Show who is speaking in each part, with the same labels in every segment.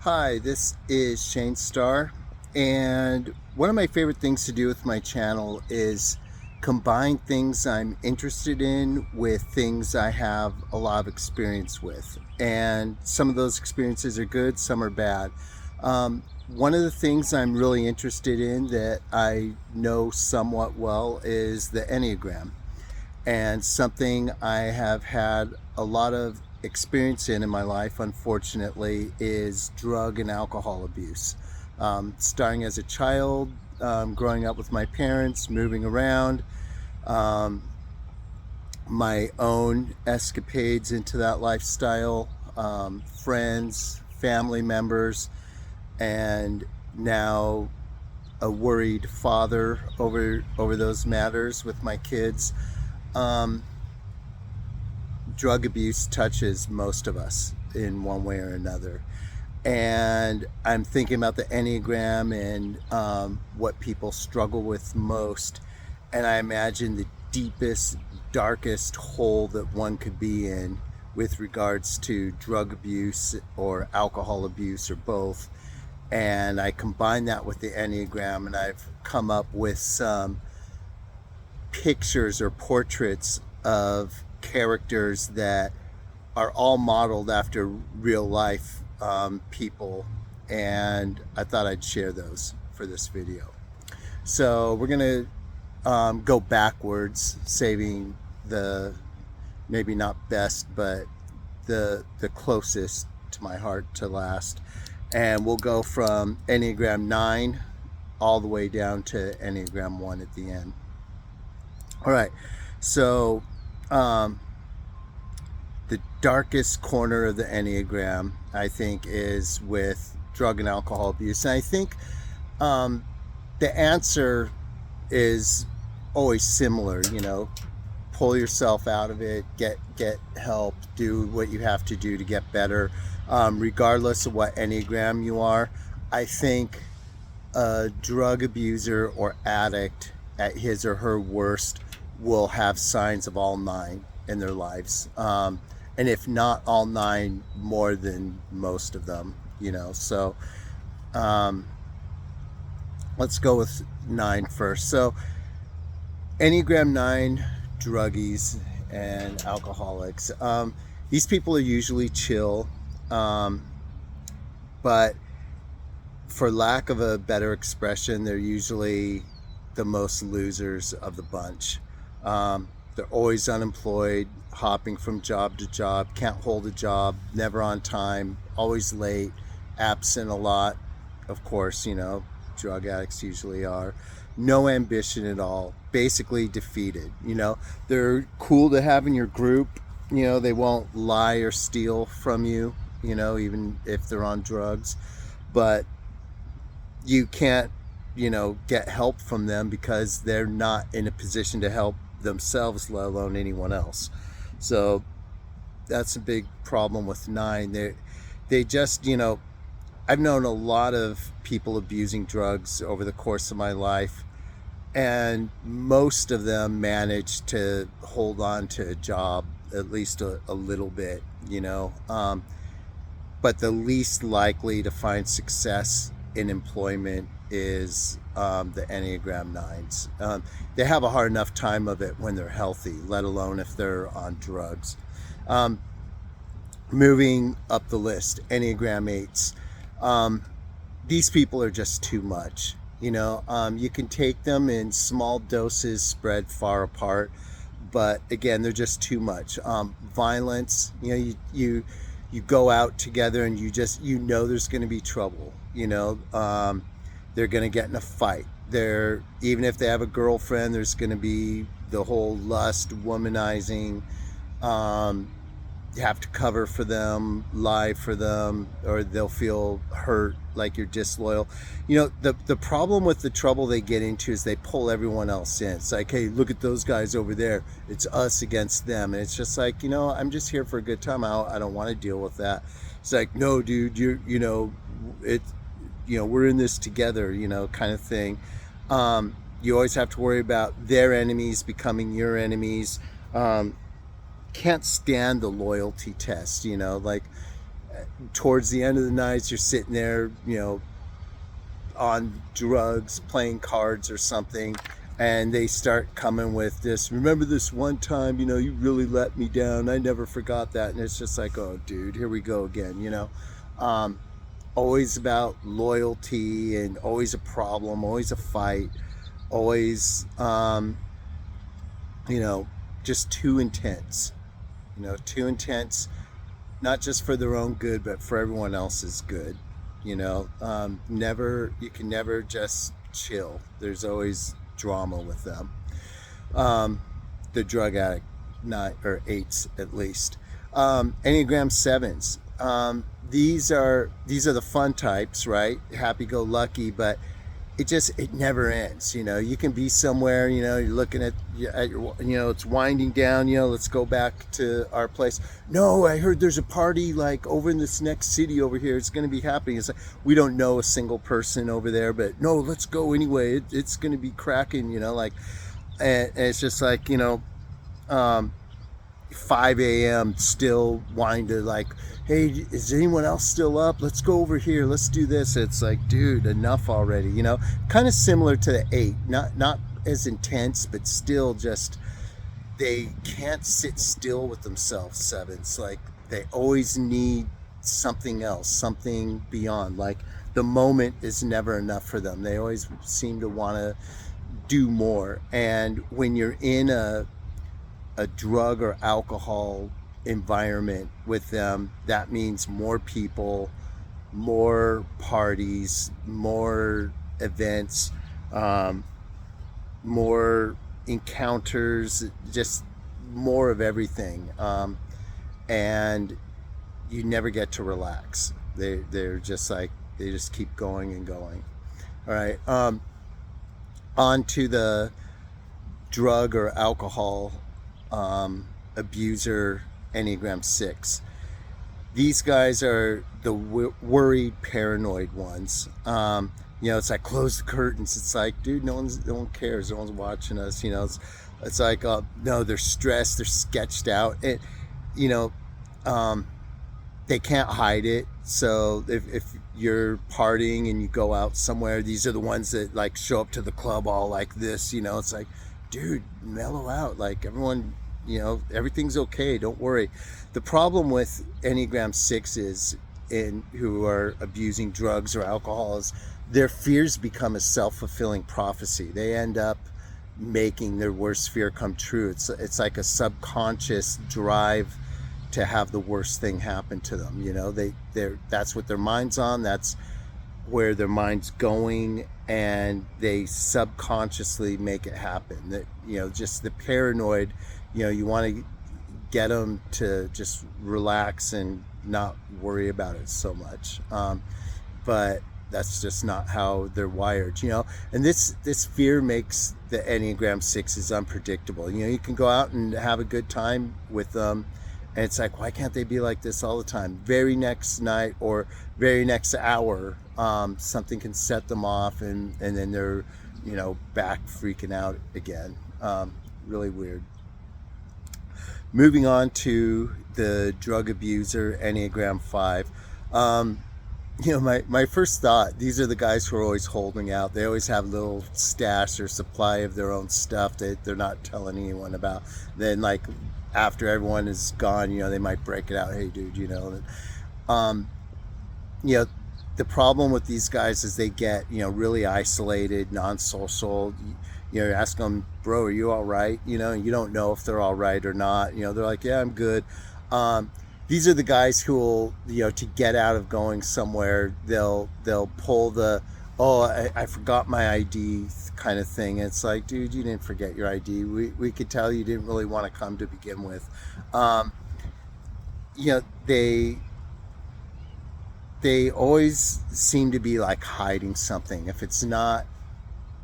Speaker 1: Hi, this is Shane Starr, and one of my favorite things to do with my channel is combine things I'm interested in with things I have a lot of experience with. And some of those experiences are good, some are bad. One of the things I'm really interested in that I know somewhat well is the Enneagram, and something I have had a lot of experience in my life, unfortunately, is drug and alcohol abuse. Starting as a child, growing up with my parents, moving around, um, my own escapades into that lifestyle, friends, family members, and now a worried father over those matters with my kids. Um, Drug abuse touches most of us in one way or another. And I'm thinking about the Enneagram and what people struggle with most. And I imagine the deepest, darkest hole that one could be in with regards to drug abuse or alcohol abuse or both. And I combine that with the Enneagram, and I've come up with some pictures or portraits of characters that are all modeled after real life people, and I thought I'd share those for this video. So we're gonna go backwards, saving the maybe not best, but the closest to my heart to last, and we'll go from Enneagram 9 all the way down to Enneagram 1 at the end. All right, so the darkest corner of the Enneagram, I think, is with drug and alcohol abuse. And I think the answer is always similar, pull yourself out of it, get help, do what you have to do to get better. Regardless of what Enneagram you are, I think a drug abuser or addict at his or her worst will have signs of all 9 in their lives. And if not all 9, more than most of them, So let's go with 9 first. So Enneagram 9 druggies and alcoholics. These people are usually chill, but for lack of a better expression, they're usually the most losers of the bunch. They're always unemployed, hopping from job to job, can't hold a job, never on time, always late, absent a lot. Of course, drug addicts usually are. No ambition at all, basically defeated. They're cool to have in your group. They won't lie or steal from you, even if they're on drugs. But you can't, get help from them because they're not in a position to help themselves, let alone anyone else. So that's a big problem with 9. They just, I've known a lot of people abusing drugs over the course of my life, and most of them manage to hold on to a job at least a little bit, but the least likely to find success in employment is the Enneagram 9s. They have a hard enough time of it when they're healthy, let alone if they're on drugs. Moving up the list, Enneagram 8s. These people are just too much. You can take them in small doses spread far apart, but again, they're just too much. Violence, you go out together and there's going to be trouble. They're going to get in a fight. Even if they have a girlfriend, there's going to be the whole lust, womanizing. You have to cover for them, lie for them, or they'll feel hurt, like you're disloyal. The problem with the trouble they get into is they pull everyone else in. It's like, hey, look at those guys over there. It's us against them. And it's just like, I'm just here for a good time. I don't want to deal with that. It's like, no, dude, we're in this together, kind of thing. You always have to worry about their enemies becoming your enemies. Can't stand the loyalty test, like towards the end of the night, you're sitting there, on drugs, playing cards or something, and they start coming with this, remember this one time, you really let me down, I never forgot that. And it's just like, oh dude, here we go again. um, Always about loyalty, and always a problem, always a fight, always you know just too intense, too intense, not just for their own good, but for everyone else's good. Never, you can never just chill. There's always drama with them. Um, the drug addict, not, or eights at least. Enneagram sevens. These are the fun types, right? Happy go lucky, but it never ends. You can be somewhere, you're looking at your, it's winding down, let's go back to our place. No, I heard there's a party like over in this next city over here, it's going to be happening. It's like, we don't know a single person over there, but no, let's go anyway, it's going to be cracking, like. And it's just like, um 5 a.m. still wanting to, like, hey, is anyone else still up? Let's go over here. Let's do this. It's like, dude, enough already. Kind of similar to the 8, not as intense, but still just, they can't sit still with themselves. 7s, like, they always need something else, something beyond. Like, the moment is never enough for them. They always seem to want to do more. And when you're in a drug or alcohol environment with them, that means more people, more parties, more events, more encounters, just more of everything. And you never get to relax. They're just like, they just keep going and going. All right. On to the drug or alcohol abuser, Enneagram 6. These guys are the worried, paranoid ones. It's like, close the curtains. It's like, dude, no one cares. No one's watching us. It's like, no, they're stressed. They're sketched out. You know, they can't hide it. So if you're partying and you go out somewhere, these are the ones that like show up to the club all like this. It's like, dude, mellow out. Like, everyone, everything's okay. Don't worry. The problem with Enneagram 6s who are abusing drugs or alcohol is their fears become a self-fulfilling prophecy. They end up making their worst fear come true. It's like a subconscious drive to have the worst thing happen to them. That's what their mind's on. That's where their mind's going, and they subconsciously make it happen. That, just the paranoid, you want to get them to just relax and not worry about it so much. But that's just not how they're wired, and this fear makes the Enneagram 6s unpredictable. You can go out and have a good time with them, and it's like, why can't they be like this all the time? Very next night or very next hour, something can set them off, and then they're, back freaking out again. Really weird. Moving on to the drug abuser, Enneagram 5. My first thought, these are the guys who are always holding out. They always have a little stash or supply of their own stuff that they're not telling anyone about. Then, like, after everyone is gone, they might break it out. Hey, dude, the problem with these guys is they get, really isolated, non-social. You ask them, bro, are you all right? And you don't know if they're all right or not. They're like, yeah, I'm good. These are the guys who will, to get out of going somewhere, they'll pull the, oh, I forgot my ID kind of thing. It's like, dude, you didn't forget your ID. We could tell you didn't really want to come to begin with. They always seem to be like hiding something. If it's not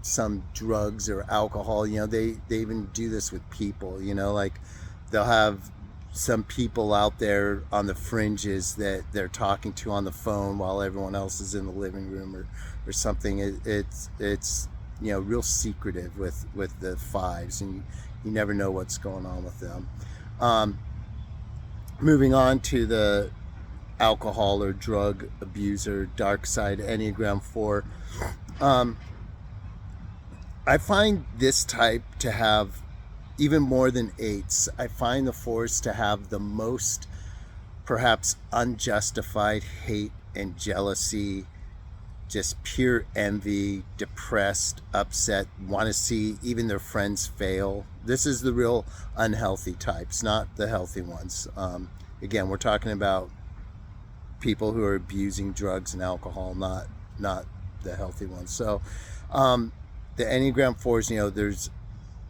Speaker 1: some drugs or alcohol, they even do this with people. Like, they'll have some people out there on the fringes that they're talking to on the phone while everyone else is in the living room or something. It's real secretive with the 5s, and you never know what's going on with them. Moving on to the alcohol or drug abuser, dark side, Enneagram 4. Um, I find this type to have even more than eights. I find the fours to have the most perhaps unjustified hate and jealousy, just pure envy, depressed, upset, want to see even their friends fail. This is the real unhealthy types, not the healthy ones. Again, we're talking about people who are abusing drugs and alcohol, not the healthy ones. So the Enneagram 4s,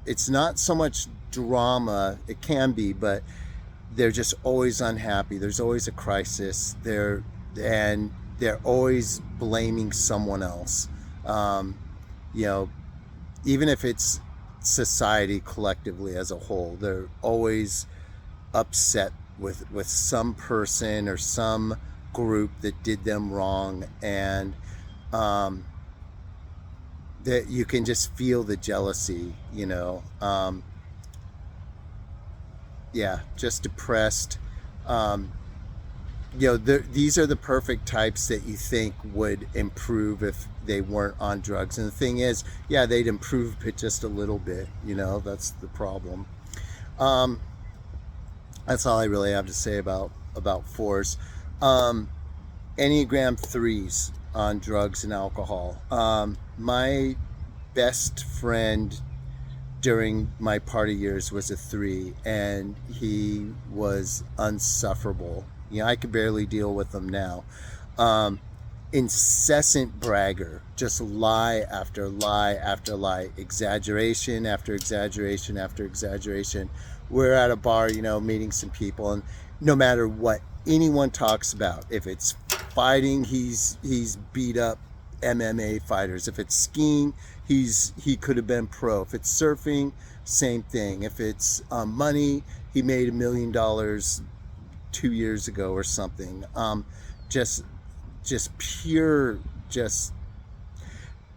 Speaker 1: it's not so much drama. It can be, but they're just always unhappy. There's always a crisis. They're always blaming someone else. Um, you know, Even if it's society collectively as a whole, they're always upset with some person or some group that did them wrong, and um, that you can just feel the jealousy. Yeah, just depressed. Um, these are the perfect types that you think would improve if they weren't on drugs. And the thing is, yeah, they'd improve, but just a little bit. That's the problem. Um, that's all I really have to say about fours. Um, Enneagram threes on drugs and alcohol. My best friend during my party years was a three, and he was unsufferable. I could barely deal with him now. Um, Incessant bragger, just lie after lie after lie, exaggeration after exaggeration after exaggeration. We're at a bar, meeting some people, and no matter what anyone talks about, if it's fighting, he's beat up MMA fighters. If it's skiing, he could have been pro. If it's surfing, same thing. If it's money, he made $1 million 2 years ago or something. Just just pure just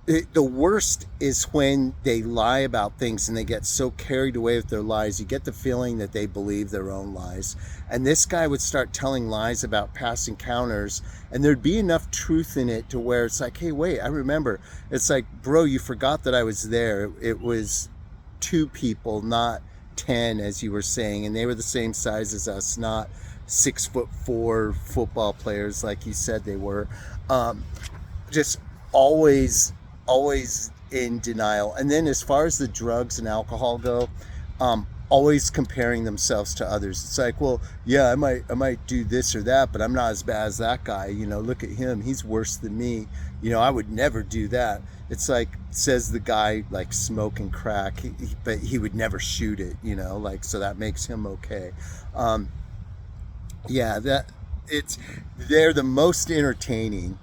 Speaker 1: The worst is when they lie about things and they get so carried away with their lies. You get the feeling that they believe their own lies. And this guy would start telling lies about past encounters, and there'd be enough truth in it to where it's like, hey, wait, I remember. It's like, bro, you forgot that I was there. It was two people, not 10, as you were saying, and they were the same size as us, not 6'4" football players like you said they were. Just always in denial. And then as far as the drugs and alcohol go, always comparing themselves to others. It's like, well, yeah, I might do this or that, but I'm not as bad as that guy. Look at him, he's worse than me. I would never do that. It's like, says the guy like smoking crack, but he would never shoot it. Like, so that makes him okay. Yeah, they're the most entertaining.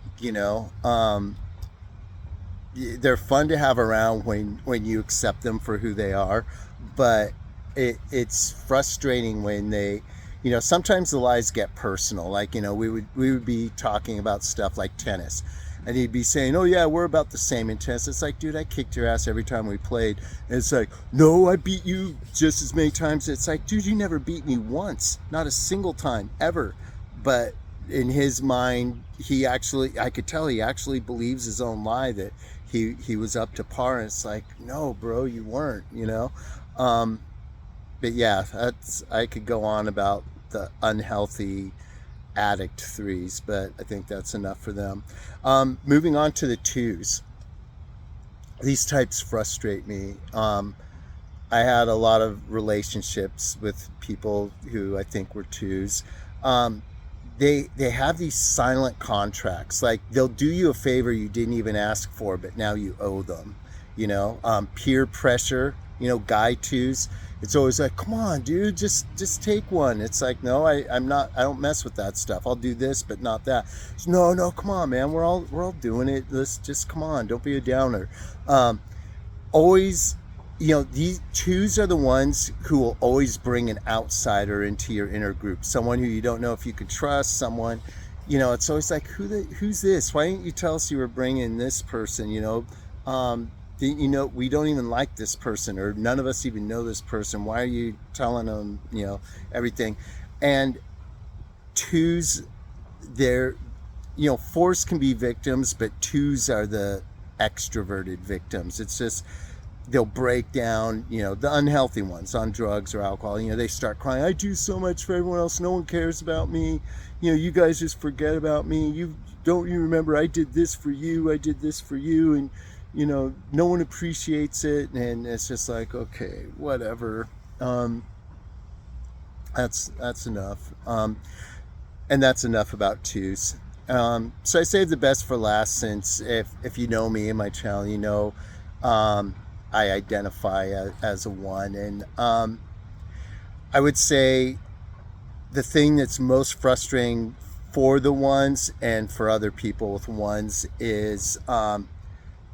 Speaker 1: They're fun to have around when you accept them for who they are, but it's frustrating when they, sometimes the lies get personal. Like, we would be talking about stuff like tennis, and he'd be saying, oh yeah, we're about the same in tennis. It's like, dude, I kicked your ass every time we played. And it's like, no, I beat you just as many times. It's like, dude, you never beat me once, not a single time ever. But in his mind, I could tell he actually believes his own lie that he was up to par. And it's like, no, bro, you weren't. But yeah, I could go on about the unhealthy addict threes, but I think that's enough for them. Moving on to the twos. These types frustrate me. I had a lot of relationships with people who I think were twos. Um, they have these silent contracts. Like, they'll do you a favor you didn't even ask for, but now you owe them. Peer pressure. Guy twos. It's always like, come on, dude, just take one. It's like, no, I don't mess with that stuff. I'll do this, but not that. No, come on, man. We're all doing it. Let's just, come on. Don't be a downer. Always, these twos are the ones who will always bring an outsider into your inner group. Someone who you don't know if you can trust. Someone, it's always like, who's this? Why didn't you tell us you were bringing this person? We don't even like this person, or none of us even know this person. Why are you telling them, everything? And twos they're, you know, fours can be victims, but twos are the extroverted victims. It's just they'll break down, you know, the unhealthy ones on drugs or alcohol. You know, they start crying, I do so much for everyone else, no one cares about me, you know, you guys just forget about me, you remember I did this for you, I did this for you, and you know, no one appreciates it. And it's just like, okay, whatever. um that's enough. And that's enough about twos. So I saved the best for last, since if you know me and my channel, you know, um, I identify as a one. And I would say the thing that's most frustrating for the ones and for other people with ones is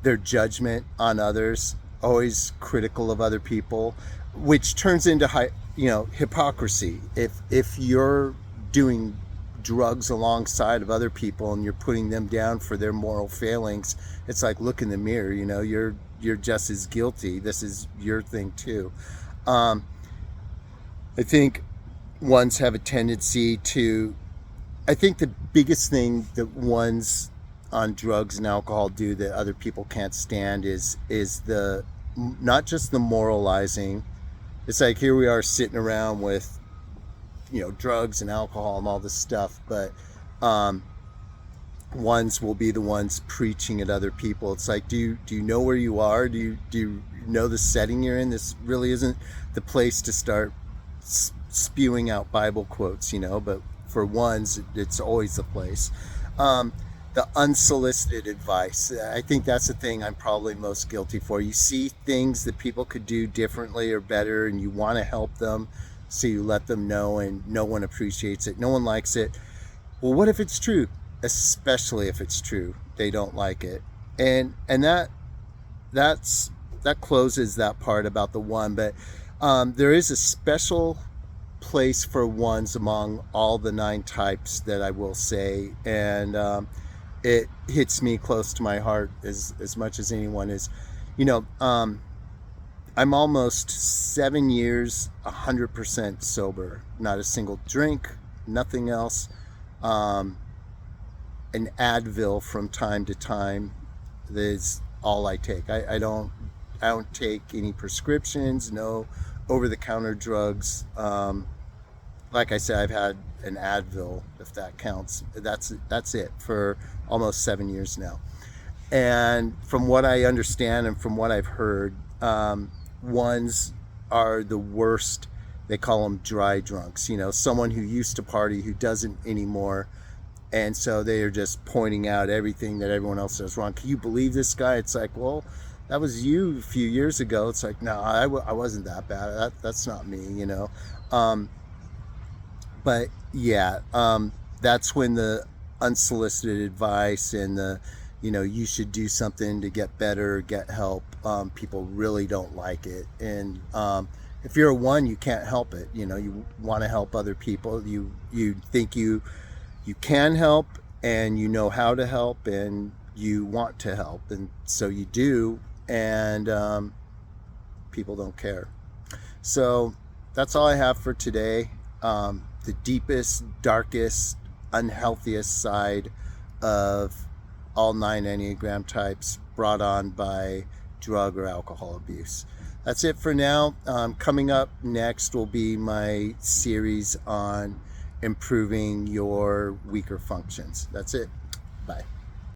Speaker 1: their judgment on others, always critical of other people, which turns into you know, hypocrisy. If you're doing drugs alongside of other people and you're putting them down for their moral failings, it's like, look in the mirror, you know, you're just as guilty. This is your thing too. um, I think ones have a tendency to, I think the biggest thing that ones on drugs and alcohol do that other people can't stand is the, not just the moralizing. It's like, here we are sitting around with, you know, drugs and alcohol and all this stuff, but um, ones will be the ones preaching at other people. It's like, do you know where you are? Do you know the setting you're in? This really isn't the place to start spewing out Bible quotes, you know. But for ones, it's always the place. Um, the unsolicited advice. I think that's the thing I'm probably most guilty for. You see things that people could do differently or better, and you want to help them, so you let them know, and no one appreciates it. No one likes it. Well, what if it's true? Especially if it's true, they don't like it. And that closes that part about the one. But there is a special place for ones among all the 9 types that I will say. And it hits me close to my heart as much as anyone is. You know, I'm almost 7 years 100% sober, not a single drink, nothing else. um, an Advil from time to time is all I take. I don't take any prescriptions, no over the counter drugs. Like I said, I've had an Advil, if that counts. That's it for almost 7 years now. And from what I understand and from what I've heard, ones are the worst. They call them dry drunks. You know, someone who used to party who doesn't anymore, and so they are just pointing out everything that everyone else does wrong. Can you believe this guy? It's like, well, that was you a few years ago. It's like, no, I wasn't that bad. That's not me, you know. Um, but yeah, that's when the unsolicited advice and the, you know, you should do something to get better, get help. People really don't like it. And if you're a one, you can't help it. You know, you want to help other people. You think you can help, and you know how to help, and you want to help, and so you do. And people don't care. So that's all I have for today. The deepest, darkest, unhealthiest side of all 9 Enneagram types, brought on by drug or alcohol abuse. That's it for now. Coming up next will be my series on improving your weaker functions. That's it. Bye.